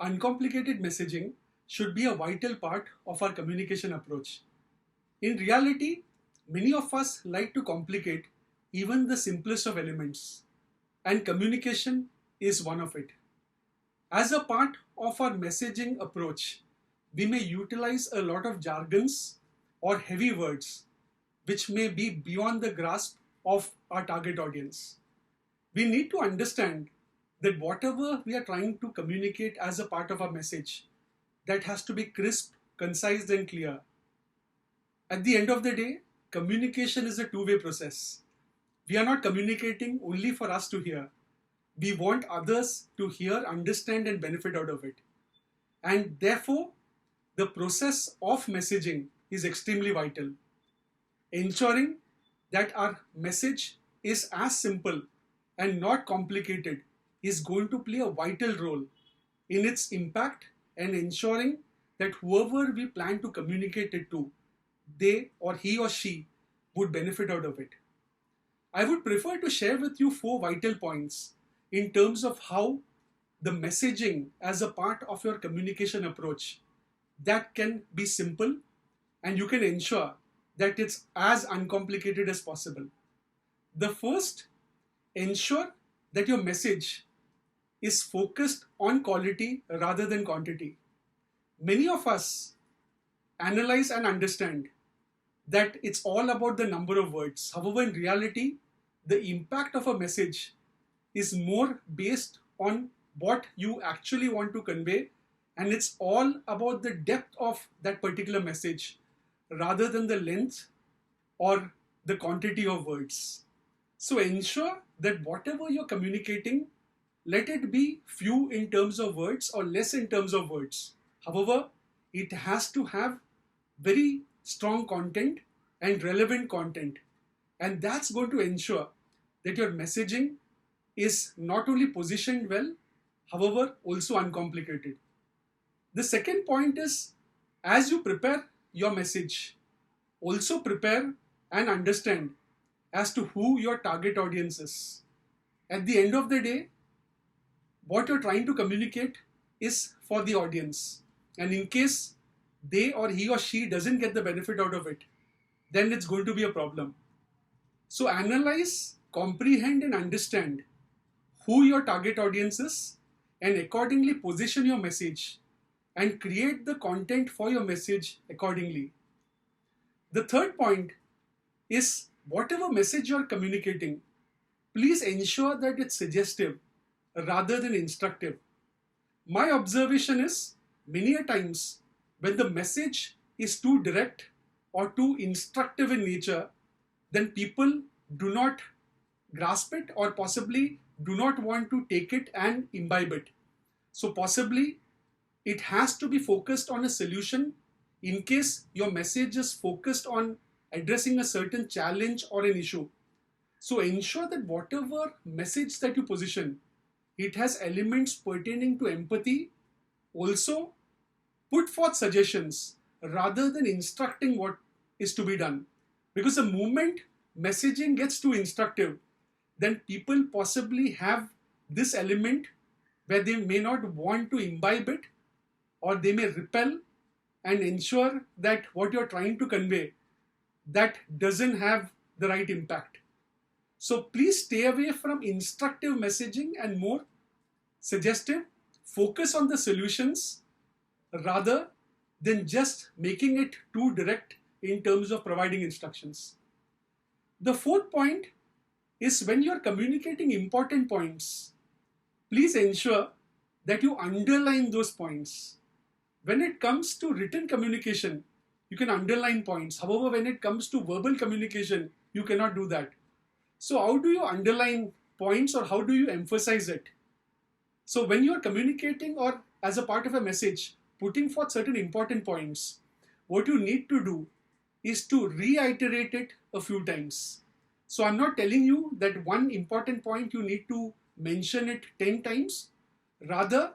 Uncomplicated messaging should be a vital part of our communication approach. In reality, many of us like to complicate even the simplest of elements, and communication is one of it. As a part of our messaging approach, we may utilize a lot of jargons or heavy words which may be beyond the grasp of our target audience. We need to understand that whatever we are trying to communicate as a part of our message, that has to be crisp, concise, and clear. At the end of the day, communication is a two-way process. We are not communicating only for us to hear. We want others to hear, understand, and benefit out of it. And therefore, the process of messaging is extremely vital. Ensuring that our message is as simple and not complicated is going to play a vital role in its impact and ensuring that whoever we plan to communicate it to, they or he or she would benefit out of it. I would prefer to share with you 4 vital points in terms of how the messaging as a part of your communication approach that can be simple and you can ensure that it's as uncomplicated as possible. The first, ensure that your message is focused on quality rather than quantity. Many of us analyze and understand that it's all about the number of words. However, in reality, the impact of a message is more based on what you actually want to convey, and it's all about the depth of that particular message rather than the length or the quantity of words. So ensure that whatever you're communicating, let it be few in terms of words or less in terms of words. However, it has to have very strong content and relevant content. And that's going to ensure that your messaging is not only positioned well, however, also uncomplicated. The second point is, as you prepare your message, also prepare and understand as to who your target audience is. At the end of the day, what you're trying to communicate is for the audience. And in case they or he or she doesn't get the benefit out of it, then it's going to be a problem. So analyze, comprehend, and understand who your target audience is and accordingly position your message and create the content for your message accordingly. The third point is, whatever message you're communicating, please ensure that it's suggestive rather than instructive. My observation is, many a times when the message is too direct or too instructive in nature, then people do not grasp it or possibly do not want to take it and imbibe it. So possibly it has to be focused on a solution in case your message is focused on addressing a certain challenge or an issue. So ensure that whatever message that you position, it has elements pertaining to empathy. Also, put forth suggestions rather than instructing what is to be done. Because the moment messaging gets too instructive, then people possibly have this element where they may not want to imbibe it or they may repel and ensure that what you're trying to convey, that doesn't have the right impact. So please stay away from instructive messaging and more suggestive. Focus on the solutions rather than just making it too direct in terms of providing instructions. The fourth point is, when you're communicating important points, please ensure that you underline those points. When it comes to written communication, you can underline points. However, when it comes to verbal communication, you cannot do that. So how do you underline points or how do you emphasize it? So when you're communicating or as a part of a message, putting forth certain important points, what you need to do is to reiterate it a few times. So I'm not telling you that one important point you need to mention it 10 times. Rather,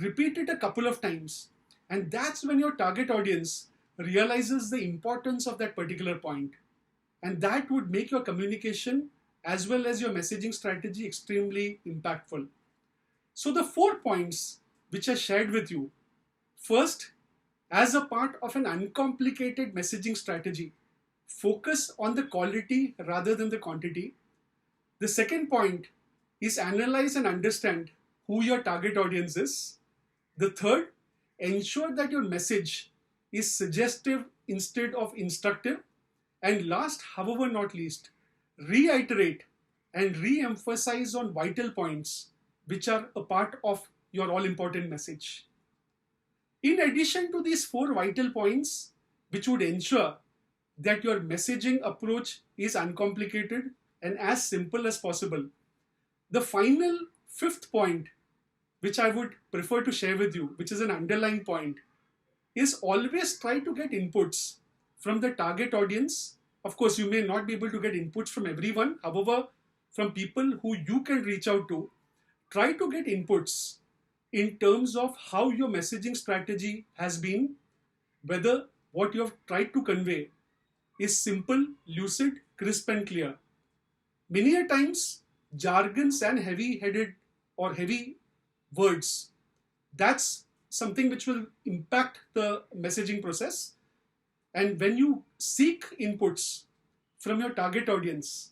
repeat it a couple of times. And that's when your target audience realizes the importance of that particular point. And that would make your communication as well as your messaging strategy extremely impactful. So the 4 points which I shared with you. First, as a part of an uncomplicated messaging strategy, focus on the quality rather than the quantity. The second point is analyze and understand who your target audience is. The third, ensure that your message is suggestive instead of instructive. And last, however not least, reiterate and re-emphasize on vital points which are a part of your all-important message. In addition to these four vital points, which would ensure that your messaging approach is uncomplicated and as simple as possible, the final fifth point, which I would prefer to share with you, which is an underlying point, is always try to get inputs from the target audience. Of course, you may not be able to get inputs from everyone. However, from people who you can reach out to, try to get inputs in terms of how your messaging strategy has been, whether what you have tried to convey is simple, lucid, crisp and clear. Many a times, jargons and heavy-headed or heavy words, that's something which will impact the messaging process. And when you seek inputs from your target audience,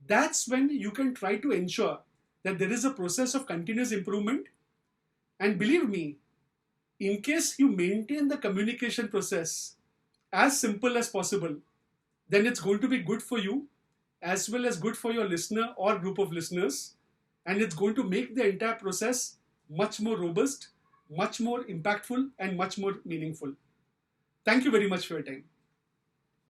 that's when you can try to ensure that there is a process of continuous improvement. And believe me, in case you maintain the communication process as simple as possible, then it's going to be good for you as well as good for your listener or group of listeners. And it's going to make the entire process much more robust, much more impactful, and much more meaningful. Thank you very much for your time.